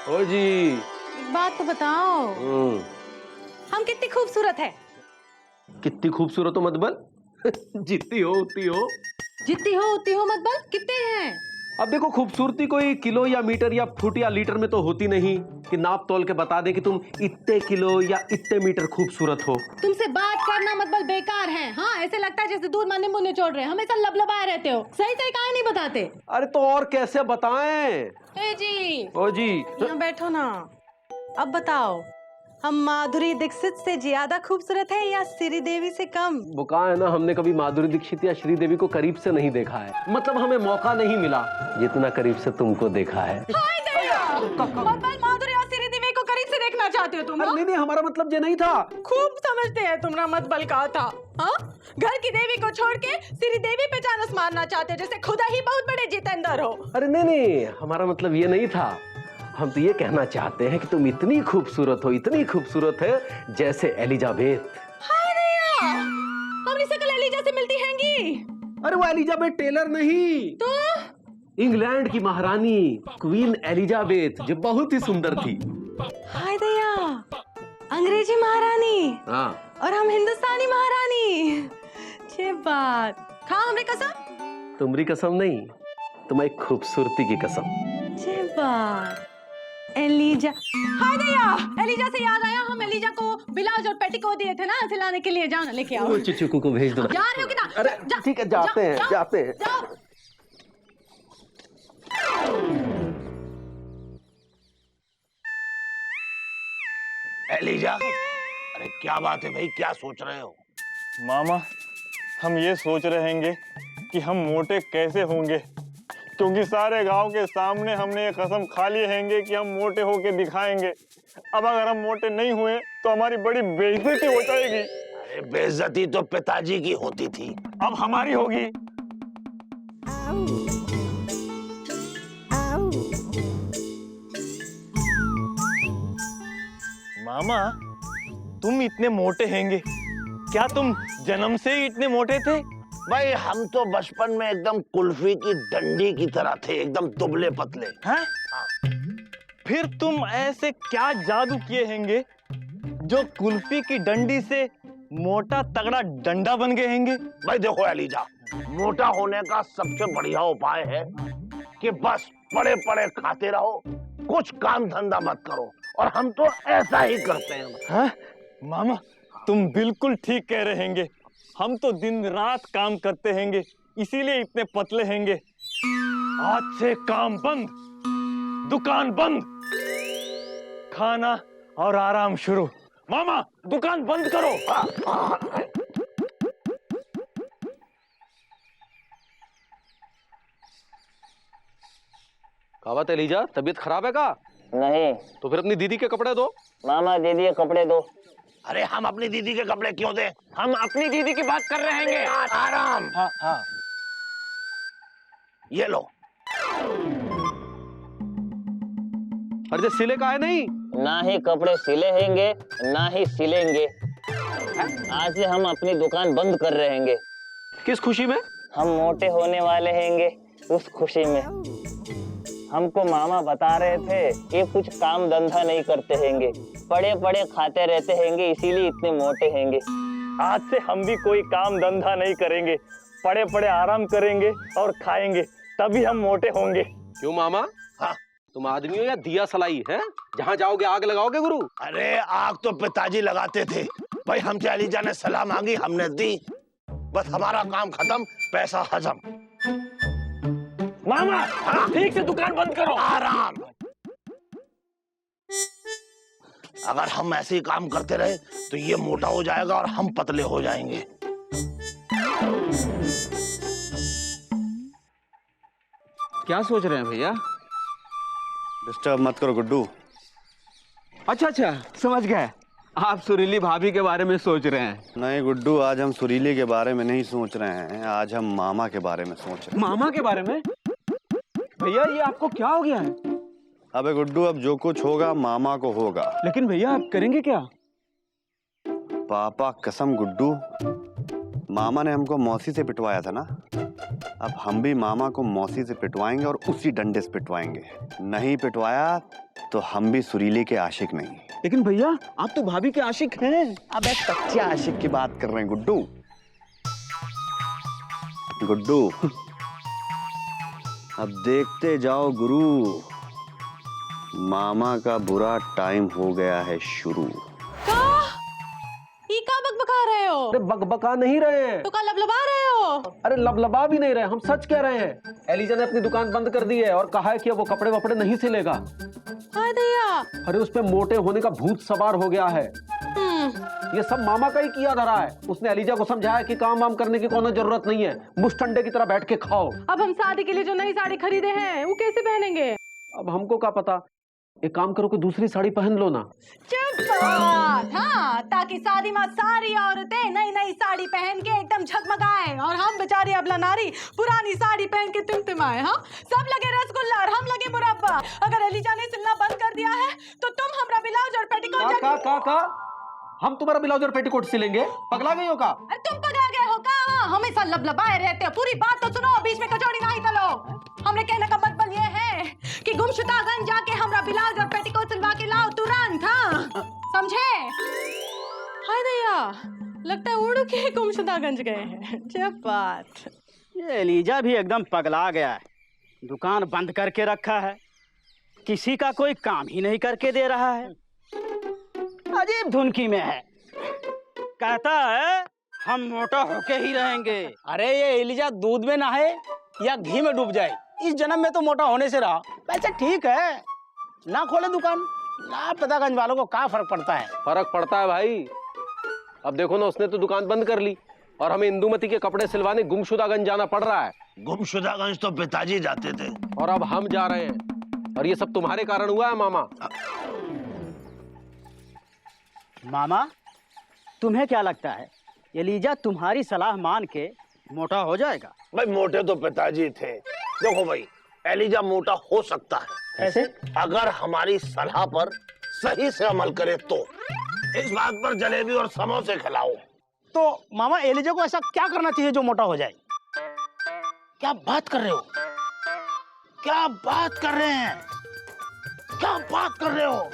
ओ जी। एक बात तो बताओ, हम कितनी खूबसूरत है? कितनी खूबसूरत हो मत बल। जितनी हो उतनी हो। जितनी हो उतनी हो मत बोल, कितने हैं? अब देखो, खूबसूरती कोई किलो या मीटर या फुट या लीटर में तो होती नहीं कि नाप तोल के बता दे कि तुम इतने किलो या इतने मीटर खूबसूरत हो। तुमसे बात करना मतलब बेकार है। हाँ, ऐसे लगता है जैसे दूध में नींबू निचोड़ रहे हैं, हमेशा लबलबाए रहते हो, सही सही कहानी नहीं बताते। अरे तो और कैसे बताएं? ए जी, ओ जी। यहाँ बैठो ना। अब बताओ, हम माधुरी दीक्षित से ज्यादा खूबसूरत है या श्रीदेवी से कम? वो कहा है ना, हमने कभी माधुरी दीक्षित या श्रीदेवी को करीब से नहीं देखा है। मतलब हमें मौका नहीं मिला जितना करीब से तुमको देखा है। हाय दया! मतलब माधुरी और श्रीदेवी को करीब से देखना चाहते हो तुम? अरे नहीं नहीं, हमारा मतलब ये नहीं था। खूब समझते हैं तुमरा मत बल का था। हाँ, घर की देवी को छोड़ के श्रीदेवी पे जानस मारना चाहते हो, जैसे खुदा ही बहुत बड़े जितेंद्र हो। अरे नहीं नहीं, हमारा मतलब ये नहीं था। हम तो ये कहना चाहते हैं कि तुम इतनी खूबसूरत हो, इतनी खूबसूरत है जैसे एलिजाबेथ। हाय दया! हमारी शक्ल एलिजा से मिलती हैंगी। अरे वो एलिजाबेथ टेलर नहीं, तो इंग्लैंड की महारानी क्वीन एलिजाबेथ, जो बहुत ही सुंदर थी। हाय दया, अंग्रेजी महारानी हाँ। और हम हिंदुस्तानी महारानी। ये बात खा हमरे कसम। तुम्हारी कसम नहीं, तुम्हारी खूबसूरती की कसम। ये बात एलिजा। हाय दया, एलिजा से याद आया, हम एलिजा को ब्लाउज और पेटीकोट दिए थे ना सिलाने के लिए। जाओ ना, लेके आओ। चिचुकू को भेज दो ना। जा रहे हो कि ना? अरे ठीक है, जाते हैं जाते हैं। जाओ। एलिजा, अरे क्या बात है भाई, क्या सोच रहे हो? मामा, हम ये सोच रहे हैं कि हम मोटे कैसे होंगे, क्योंकि सारे गांव के सामने हमने ये कसम खा ली है कि हम मोटे होके दिखाएंगे। अब अगर हम मोटे नहीं हुए तो हमारी बड़ी बेइज्जती हो जाएगी। अरे बेइज्जती तो पिताजी की होती थी, अब हमारी होगी। मामा, तुम इतने मोटे हैंगे, क्या तुम जन्म से ही इतने मोटे थे? भाई हम तो बचपन में एकदम कुल्फी की डंडी की तरह थे, एकदम दुबले पतले। हैं? फिर तुम ऐसे क्या जादू किए हैंगे जो कुल्फी की डंडी से मोटा तगड़ा डंडा बन गए हैंगे? भाई देखो एलिजा, मोटा होने का सबसे बढ़िया उपाय है कि बस पड़े पड़े खाते रहो, कुछ काम धंधा मत करो, और हम तो ऐसा ही करते हैं। हैं? मामा, तुम बिल्कुल ठीक कह रहे हैंगे। हम तो दिन रात काम करते हैंगे, इसीलिए इतने पतले हैंगे। आज से काम बंद, दुकान बंद, खाना और आराम शुरू। मामा, दुकान बंद करो। क्या बात है एलिजा, तबीयत खराब है का? नहीं तो फिर अपनी दीदी के कपड़े दो। मामा, दे दिए कपड़े दो। अरे हम अपनी दीदी के कपड़े क्यों दें? हम अपनी दीदी की बात कर रहे हैंगे। आराम। हाँ हाँ। ये लो। अरे सिले का है नहीं? ना ही कपड़े सिले हैंगे, ना ही सिलेंगे। आज से हम अपनी दुकान बंद कर रहे हैंगे। किस खुशी में? हम मोटे होने वाले हैंगे, उस खुशी में। हमको मामा बता रहे थे कि कुछ काम धंधा नहीं करते हैंगे, पड़े पड़े खाते रहते हैंगे, इसीलिए इतने मोटे हैंगे। आज से हम भी कोई काम धंधा नहीं करेंगे, पड़े पड़े आराम करेंगे और खाएंगे, तभी हम मोटे होंगे। क्यों मामा? हाँ? तुम आदमी हो या दिया सलाई है? जहाँ जाओगे आग लगाओगे गुरु? अरे आग तो पिताजी लगाते थे भाई, हमसे एलिजा ने सलाह मांगी, हमने दी, बस हमारा काम खत्म, पैसा हजम। मामा, ठीक से दुकान बंद करो। आराम। अगर हम ऐसे ही काम करते रहे तो ये मोटा हो जाएगा और हम पतले हो जाएंगे। क्या सोच रहे हैं भैया? डिस्टर्ब मत करो गुड्डू। अच्छा अच्छा, समझ गए। आप सुरीली भाभी के बारे में सोच रहे हैं? नहीं गुड्डू, आज हम सुरीली के बारे में नहीं सोच रहे हैं, आज हम मामा के बारे में सोच रहे हैं। मामा के बारे में? भैया ये आपको क्या हो गया है? अबे गुड्डू, अब जो कुछ होगा मामा को होगा। लेकिन भैया आप करेंगे क्या? पापा कसम गुड्डू, मामा ने हमको मौसी से पिटवाया था ना, अब हम भी मामा को मौसी से पिटवाएंगे और उसी डंडे से पिटवाएंगे। नहीं पिटवाया तो हम भी सुरीली के आशिक नहीं। लेकिन भैया आप तो भाभी के आशिक हैं। अब एक कच्चे आशिक की बात कर रहे हैं गुड्डू। गुड्डू अब देखते जाओ गुरु, मामा का बुरा टाइम हो गया है शुरू। ये का बकबका रहे हो? अरे बकबका नहीं रहे हैं। तो का लबलबा रहे हो? अरे लबलबा भी नहीं रहे, हम सच कह रहे हैं। एलिजा ने अपनी दुकान बंद कर दी है और कहा है कि अब वो कपड़े वपड़े नहीं सिलेगा। हाय दैया। अरे उस पे मोटे होने का भूत सवार हो गया है। ये सब मामा का ही किया धरा है। उसने एलिजा को समझाया कि काम वाम करने की कोनो जरूरत नहीं है, मुस्टंडे की तरह बैठ के खाओ। अब हम शादी के लिए जो नई साड़ी खरीदे हैं वो कैसे पहनेंगे? अब हमको क्या पता, एक काम करो कि दूसरी साड़ी पहन लो ना। हाँ, ताकि शादी में सारी औरतें नई नई साड़ी पहन के एकदम झगमगाए और हम बेचारी अबला नारी पुरानी साड़ी पहन के टिमटिमाए। हाँ, सब लगे रसगुल्ला और हम लगे मुरब्बा। अगर एलिजा ने सिलना बंद कर दिया है तो तुम हमरा ब्लाउज और पेटीकोट का हम तुम्हारा ब्लाउज और पेटीकोट सिलेंगे? पगला गई हो का? अरे तुम पगला गए हो का? हमेशा लबलबाए रहते हो। पूरी बात तो सुनो, बीच में कचौड़ी नहीं तलो। हमने कहने का मतलब ये है कि गुमशुदागंज जाके हमरा ब्लाउज और पेटीकोट सिलवा के लाओ तुरंत। हाँ, समझे? हाय दैया, लगता है उड़ के गुमशुदागंज गए हैं। जब बात ये एलिजा भी एकदम पगला गया है। दुकान बंद करके रखा है, किसी का कोई काम ही नहीं करके दे रहा है, अजीब धुनकी में है। कहता है हम मोटा होके ही रहेंगे। अरे ये एलिजा दूध में नहाए या घी में डूब जाए, इस जन्म में तो मोटा होने से रहा। वैसे ठीक है, ना खोले दुकान, ना पतागंज वालों को क्या फर्क पड़ता है। फर्क पड़ता है भाई। अब देखो ना, उसने तो दुकान बंद कर ली और हमें इंदुमती के कपड़े सिलवाने गुमशुदागंज जाना पड़ रहा है। गुमशुदागंज तो पिताजी जाते थे और अब हम जा रहे हैं, और ये सब तुम्हारे कारण हुआ है मामा। मामा, तुम्हें क्या लगता है एलिजा तुम्हारी सलाह मान के मोटा हो जाएगा? भाई मोटे तो पिताजी थे। देखो भाई, एलिजा मोटा हो सकता है। कैसे? अगर हमारी सलाह पर सही से अमल करे तो। इस बात पर जलेबी और समोसे खिलाओ। तो मामा एलिजा को ऐसा क्या करना चाहिए जो मोटा हो जाए? क्या बात कर रहे हो? क्या बात कर रहे हैं? क्या बात कर रहे हो?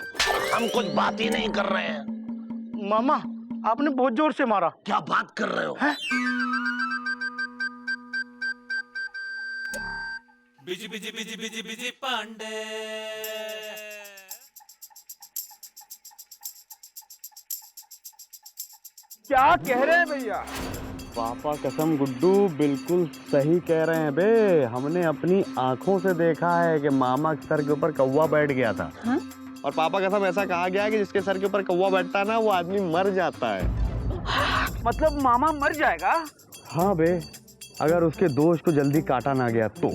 हम कुछ बात ही नहीं कर रहे हैं। मामा, आपने बहुत जोर से मारा। क्या बात कर रहे हो? Busy busy busy busy busy Pandey. क्या कह रहे हैं भैया? पापा कसम गुड्डू बिल्कुल सही कह रहे हैं बे। हमने अपनी आंखों से देखा है कि मामा के सर के ऊपर कौवा बैठ गया था। हाँ? और पापा कसम ऐसा कहा गया है कि जिसके सर के ऊपर कौवा बैठता है ना, वो आदमी मर जाता है। मतलब मामा मर जाएगा? हाँ बे, अगर उसके दोष को जल्दी काटा ना गया तो।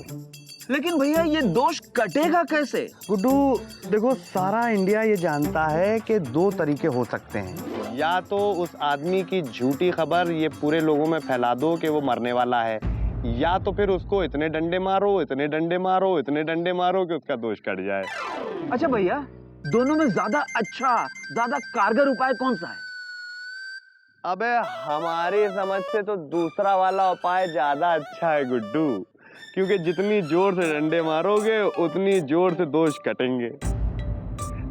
लेकिन भैया ये दोष कटेगा कैसे? गुड्डू देखो, सारा इंडिया ये जानता है कि दो तरीके हो सकते हैं। या तो उस आदमी की झूठी खबर ये पूरे लोगों में फैला दो कि वो मरने वाला है, या तो फिर उसको इतने डंडे मारो, इतने डंडे मारो, इतने डंडे मारो कि उसका दोष कट जाए। अच्छा भैया, दोनों में ज्यादा अच्छा, ज्यादा कारगर उपाय कौन सा है? अबे हमारी समझ से तो दूसरा वाला उपाय ज्यादा अच्छा है गुड्डू, क्योंकि जितनी जोर से डंडे मारोगे उतनी जोर से दोष कटेंगे।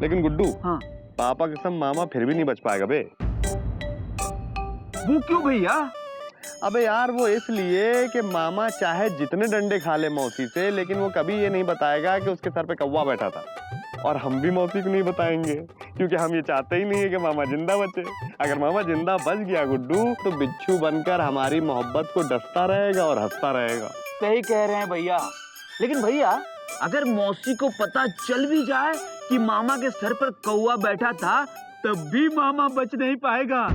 लेकिन गुड्डू, हाँ, पापा कसम मामा फिर भी नहीं बच पाएगा बे। वो क्यों भैया? अबे यार, वो इसलिए कि मामा चाहे जितने डंडे खा ले मौसी से, लेकिन वो कभी ये नहीं बताएगा कि उसके सर पे कौवा बैठा था। और हम भी मौसी को नहीं बताएंगे, क्योंकि हम ये चाहते ही नहीं है कि मामा जिंदा बचे। अगर मामा जिंदा बच गया गुड्डू, तो बिच्छू बनकर हमारी मोहब्बत को डसता रहेगा और हंसता रहेगा। सही कह रहे हैं भैया। लेकिन भैया, अगर मौसी को पता चल भी जाए कि मामा के सर पर कौवा बैठा था, तब भी मामा बच नहीं पाएगा,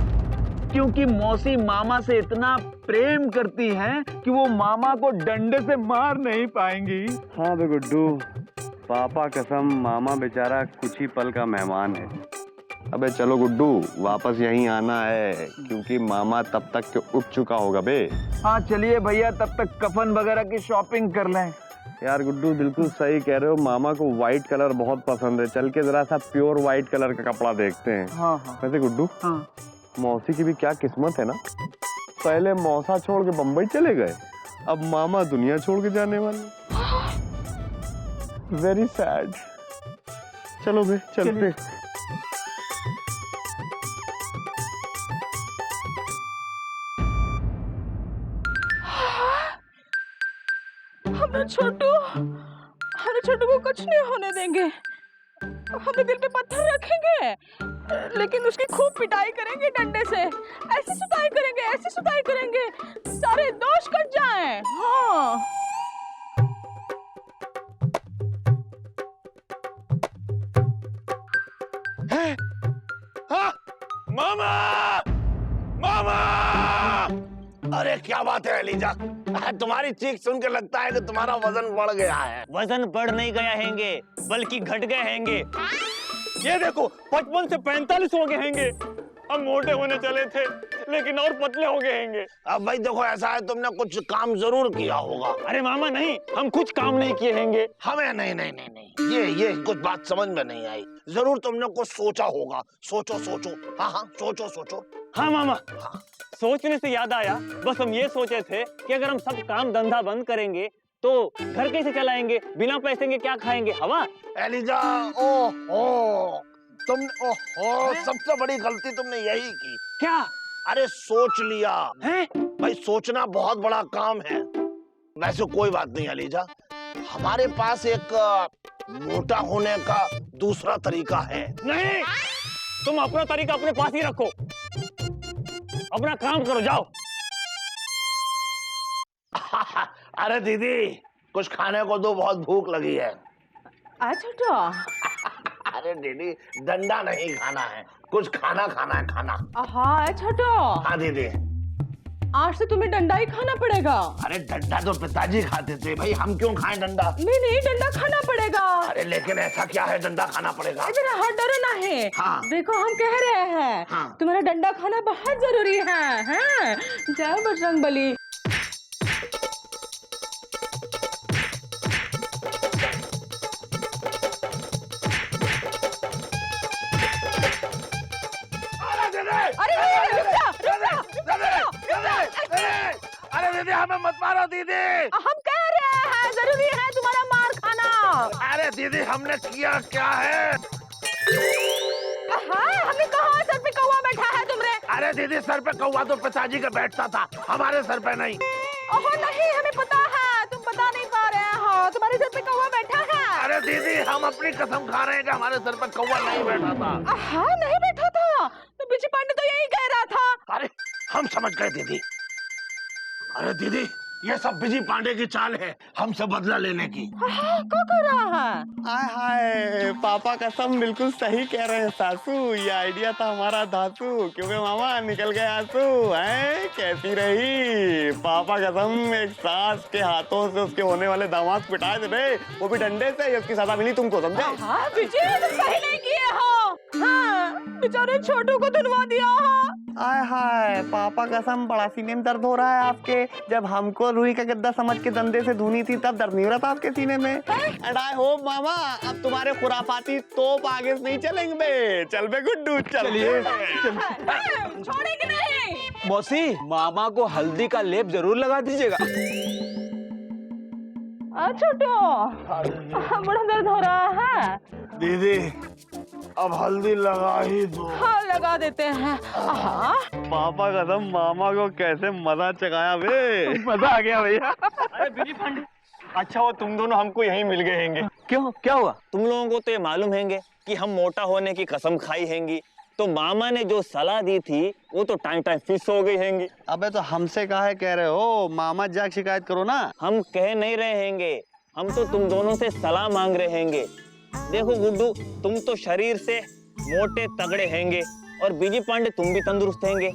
क्योंकि मौसी मामा से इतना प्रेम करती हैं कि वो मामा को डंडे से मार नहीं पाएंगी। हाँ बे गुड्डू, पापा कसम मामा बेचारा कुछ ही पल का मेहमान है। अबे चलो गुड्डू, वापस यहीं आना है, क्योंकि मामा तब तक के उठ चुका होगा बे। हाँ चलिए भैया, तब तक कफन वगैरह की शॉपिंग कर लें। यार गुड्डू बिल्कुल सही कह रहे हो, मामा को व्हाइट कलर बहुत पसंद है। चल के जरा सा प्योर व्हाइट कलर का कपड़ा देखते हैं। हाँ हाँ। वैसे गुड्डू, हाँ, मौसी की भी क्या किस्मत है ना, पहले मौसा छोड़ के बम्बई चले गए अब मामा दुनिया छोड़ के जाने वाले। Very sad. चलो बे चलते। हमें छोटू को कुछ नहीं होने देंगे। हमें दिल पे पत्थर रखेंगे, लेकिन उसकी खूब पिटाई करेंगे डंडे से। ऐसी सुताई करेंगे, सारे दोष कट जाएं। हाँ। हाँ? मामा! मामा! अरे क्या बात है एलिजा, तुम्हारी चीख सुन के लगता है कि तुम्हारा वजन बढ़ गया है। वजन बढ़ नहीं गया हैंगे, बल्कि घट गए हैंगे। ये देखो 55 से 45 हो गए हैंगे। हम मोटे होने चले थे लेकिन और पतले हो गए हैंगे। अब भाई देखो ऐसा है, तुमने कुछ काम जरूर किया होगा। अरे मामा नहीं, हम कुछ काम नहीं किए हैंगे। हमें नहीं, ये कुछ बात समझ में नहीं आई। जरूर तुमने कुछ सोचा होगा। सोचो। हाँ सोचो। हाँ मामा, सोचने से याद आया, बस हम ये सोचे थे कि अगर हम सब काम धंधा बंद करेंगे तो घर कैसे चलाएंगे, बिना पैसे के क्या खाएंगे। हवा एलिजा, सबसे बड़ी गलती तुमने यही की। क्या? अरे सोच लिया है? भाई, सोचना बहुत बड़ा काम है। वैसे कोई बात नहीं एलिजा, हमारे पास एक मोटा होने का दूसरा तरीका है। नहीं, तुम अपना तरीका अपने पास ही रखो, अपना काम करो, जाओ। अरे दीदी, कुछ खाने को दो, बहुत भूख लगी है। छोटू। अरे दीदी, डंडा नहीं खाना है, कुछ खाना है, खाना। हाँ छोटू। हाँ दीदी, आज से तुम्हें डंडा ही खाना पड़ेगा। अरे डंडा तो पिताजी खाते थे भाई, हम क्यों खाएं डंडा? नहीं, डंडा खाना पड़ेगा। अरे लेकिन ऐसा क्या है डंडा खाना पड़ेगा? इतना हाथ डरो ना है। हाँ। देखो हम कह रहे हैं, हाँ। तुम्हारा डंडा खाना बहुत जरूरी है। हाँ? जय बजरंगबली। अरे दीदी, हमें मत मारो दीदी। हम कह रहे हैं जरूरी है तुम्हारा मार खाना। अरे दीदी, हमने किया क्या है? हमने कहा सर पे कौवा बैठा है तुमरे। अरे दीदी, सर पे कौवा तो पिताजी का बैठता था, हमारे सर पे नहीं। नहीं, हमें पता है, तुम बता नहीं पा रहे हो, तुम्हारे सर पे कौवा बैठा है। अरे दीदी, हम अपनी कसम खा रहे हैं कि हमारे सर पे कौवा नहीं बैठा था। नहीं बैठा था, तो बिजी पांडे तो यही कह रहा था। अरे हम समझ गए दीदी। अरे दीदी, ये सब बिजी पांडे की चाल है, हमसे बदला लेने की। क्या कर रहा है? हाय पापा कसम बिल्कुल सही कह रहे हैं सासू, ये आइडिया था हमारा धासू, क्योंकि मामा निकल गए आंसू। हैं कैसी रही पापा कसम, एक सास के हाथों से उसके होने वाले दामाद पिटाए थे बे, वो भी डंडे से, उसकी सजा मिली तुमको, समझे? बिजी तुम सही नहीं किए हो। बेचारे छोटू को धुलवा दिया। हाय पापा कसम, बड़ा सीने में दर्द हो रहा है आपके। जब हमको रूही का गद्दा समझ के धंधे से धुनी थी तब दर्द नहीं हो रहा था आपके सीने में। एंड आई होप मामा अब तुम्हारे खुराफाती तोप आगे नहीं चलेंगे बे। चल बे गुड्डू, चलिए। छोड़ेंगे नहीं। मौसी, मामा को हल्दी का लेप जरूर लगा दीजिएगा। छोटू, बड़ा दर्द हो रहा है। दीदी, अब हल्दी लगा ही दो। हाँ, लगा देते हैं। पापा कसम, मामा को कैसे मजा चकाया बे, मजा आ गया भैया। अरे बिजी पांडे, अच्छा वो तुम दोनों हमको यहीं मिल गए हैंगे। क्यों, क्या हुआ? तुम लोगों को तो ये मालूम हैंगे कि हम मोटा होने की कसम खाई हैंगी, तो मामा ने जो सलाह दी थी वो तो टाइम फिक्स हो गई हैंगी। अबे तो हमसे काहे कह रहे हो, मामा जाके शिकायत करो ना। हम कह नहीं रहे हैंगे, हम तो तुम दोनों से सलाह मांग रहे हैंगे। देखो गुड्डू, तुम तो शरीर से मोटे तगड़े हैंगे और बिजी पांडे तुम भी तंदुरुस्त हैंगे।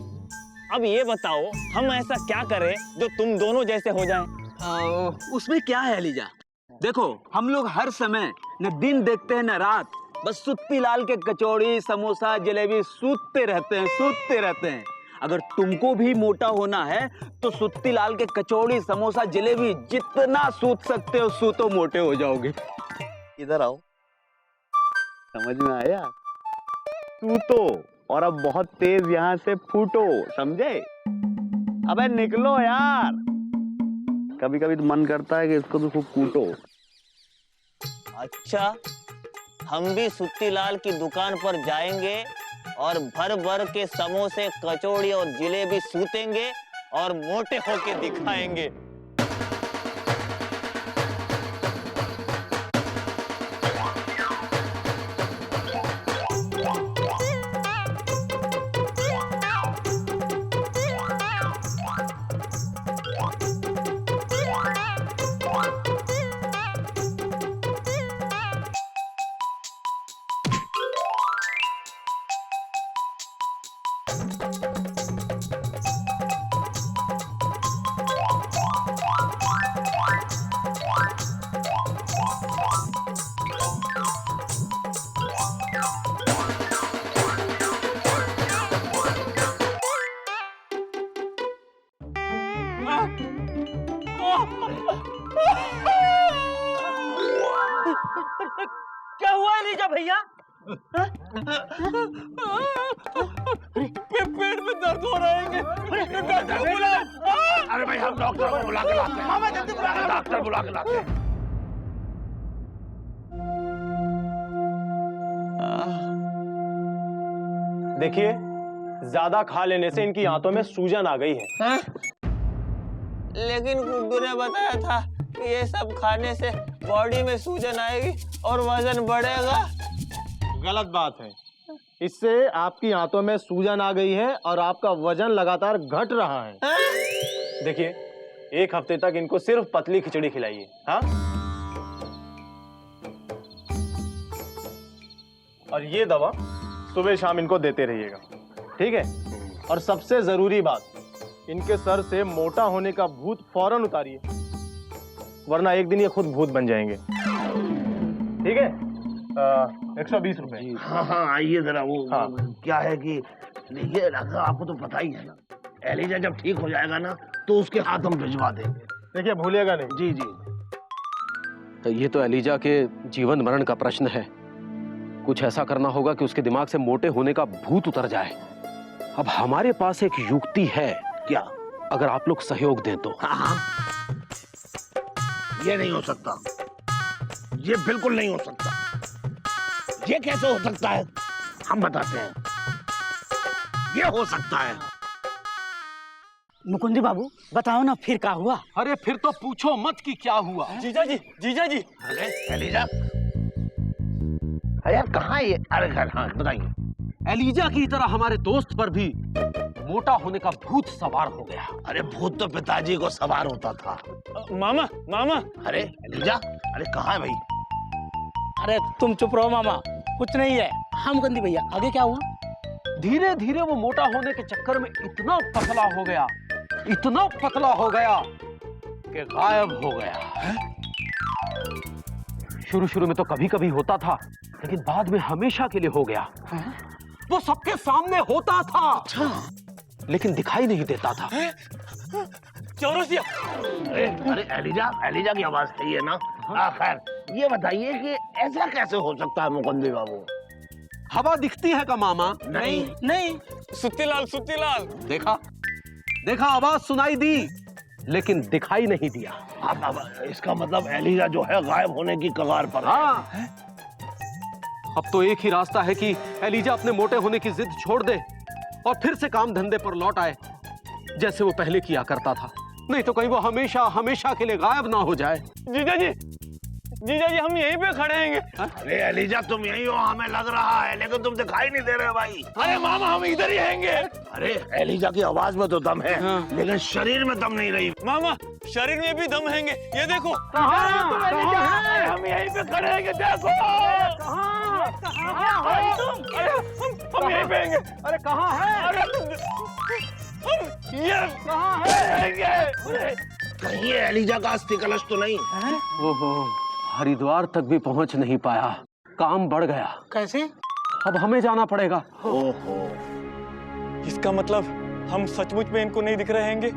अब ये बताओ, हम ऐसा क्या करें जो तुम दोनों जैसे हो जाएं? उसमें क्या है एलिजा? देखो, हम लोग हर समय न दिन देखते हैं न रात, बस सुत्ती लाल के कचौड़ी समोसा जलेबी सूतते रहते हैं। अगर तुमको भी मोटा होना है तो सुत्ती लाल के कचौड़ी समोसा जलेबी जितना सूत सकते हो सूतो, मोटे हो जाओगे। इधर आओ, समझ में आया? सूतो और अब बहुत तेज यहाँ से फूटो, समझे? अबे निकलो यार। कभी कभी तो मन करता है कि इसको तो खूब कूटो। अच्छा, हम भी सुत्ती लाल की दुकान पर जाएंगे और भर भर के समोसे, कचौड़ी और जिलेबी सूतेंगे और मोटे होके दिखाएंगे। क्या हुआ एलिजा भैया? पेट में दर्द हो रहा है। डॉक्टर को बुलाओ। अरे भाई हम डॉक्टर को बुला के लाते हैं। मामा जल्दी बुला के डॉक्टर बुला के लाते हैं। देखिए, ज्यादा खा लेने से इनकी आंतों में सूजन आ गई है। लेकिन गुड्डू ने बताया था कि ये सब खाने से बॉडी में सूजन आएगी और वजन बढ़ेगा। गलत बात है। इससे आपकी आंतों में सूजन आ गई है और आपका वजन लगातार घट रहा है। देखिए, 1 हफ्ते तक इनको सिर्फ पतली खिचड़ी खिलाइए। हाँ, और ये दवा सुबह शाम इनको देते रहिएगा, ठीक है? और सबसे जरूरी बात, इनके सर से मोटा होने का भूत फौरन उतारिए, वरना एक दिन ये खुद भूत बन जाएंगे। ठीक है? 120 रुपए। हाँ हाँ, आइए जरा। वो हाँ। क्या है कि देखिए डॉक्टर, आपको तो पता ही है ना, एलिजा जब ठीक हो जाएगा ना तो उसके हाथ हम भिजवा देंगे। देखिए, भूलिएगा नहीं। जी जी। तो ये तो एलिजा के जीवन मरण का प्रश्न है। कुछ ऐसा करना होगा कि उसके दिमाग से मोटे होने का भूत उतर जाए। अब हमारे पास एक युक्ति है। क्या? अगर आप लोग सहयोग दें तो। हाँ हाँ, ये नहीं हो सकता, ये बिल्कुल नहीं हो सकता। ये कैसे हो सकता है? हम बताते हैं। ये हो सकता है। मुकुंदी बाबू बताओ ना, फिर क्या हुआ? अरे फिर तो पूछो मत कि क्या हुआ। जीजा जी, जीजा जी। अरे एलिजा, अरे यार कहाँ है ये? अरे घर, हाँ बताइए। एलिजा की तरह हमारे दोस्त पर भी मोटा होने का भूत सवार हो गया। अरे भूत तो पिताजी को सवार होता था। मामा, मामा। अरे एलिजा, अरे कहाँ है भाई? अरे तुम चुप रहो मामा, कुछ नहीं है। हाँ मुकुंदी भैया, आगे क्या हुआ? धीरे धीरे वो मोटा होने के चक्कर में इतना पतला हो गया, इतना पतला हो गया कि गायब हो गया। शुरू शुरू में तो कभी कभी होता था, लेकिन बाद में हमेशा के लिए हो गया। वो सबके सामने होता था। अच्छा। लेकिन दिखाई नहीं देता था। चौरसिया। अरे एलिजा, एलिजा की आवाज सही है ना? खैर ये बताइए कि ऐसा कैसे हो सकता है मुकुंदी बाबू? हवा दिखती है का मामा? नहीं नहीं। सुत्तीलाल, सुत्तीलाल। देखा देखा, आवाज सुनाई दी लेकिन दिखाई नहीं दिया। अब इसका मतलब एलिजा जो है गायब होने की कगार पर है। हाँ। अब तो एक ही रास्ता है कि एलिजा अपने मोटे होने की जिद छोड़ दे और फिर से काम धंधे पर लौट आए जैसे वो पहले किया करता था। नहीं तो कहीं वो हमेशा हमेशा के लिए गायब ना हो जाए। जीजा जी, जीजा जी, हम यहीं पे खड़े हैं। अरे एलिजा तुम यही हो, हमें लग रहा है, लेकिन तुम दिखाई नहीं दे रहे भाई। अरे मामा, हम इधर ही हैंगे। अरे एलिजा की आवाज में तो दम है, लेकिन शरीर में दम नहीं रही। मामा, शरीर में भी दम हैंगे। ये देखो। अरे हम यहीं पे खड़े हैं, देखो। हम यहीं पे हैंगे। अरे कहाँ है? अरे ये कहाँ है? कहीं ये एलिजा का अस्थि कलश तो नहीं? ओहो, हरिद्वार तक भी पहुंच नहीं पाया। काम बढ़ गया। कैसे? अब हमें जाना पड़ेगा। ओहो, इसका मतलब हम सचमुच में इनको नहीं दिख रहे हैंगे।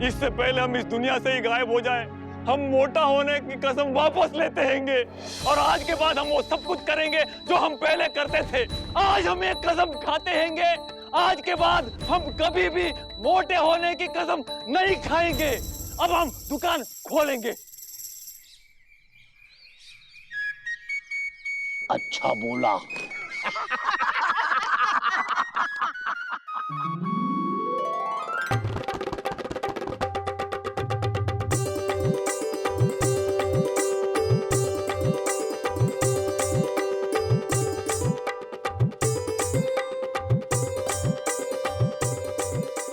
इससे पहले हम इस दुनिया से ही गायब हो जाए, हम मोटा होने की कसम वापस लेते हैंगे और आज के बाद हम वो सब कुछ करेंगे जो हम पहले करते थे। आज हम एक कसम खाते हैंगे, आज के बाद हम कभी भी मोटे होने की कसम नहीं खाएंगे। अब हम दुकान खोलेंगे। अच्छा बोला।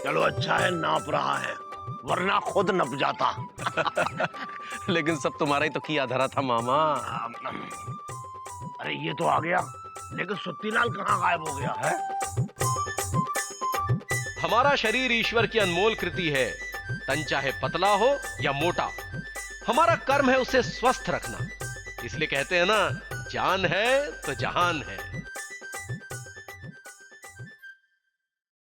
चलो अच्छा है नाप रहा है, वरना खुद नप जाता। लेकिन सब तुम्हारा ही तो किया धरा था मामा। अरे ये तो आ गया, लेकिन सुत्तीलाल कहाँ गायब हो गया है? हमारा शरीर ईश्वर की अनमोल कृति है, तन चाहे पतला हो या मोटा, हमारा कर्म है उसे स्वस्थ रखना। इसलिए कहते हैं ना, जान है तो जहान है।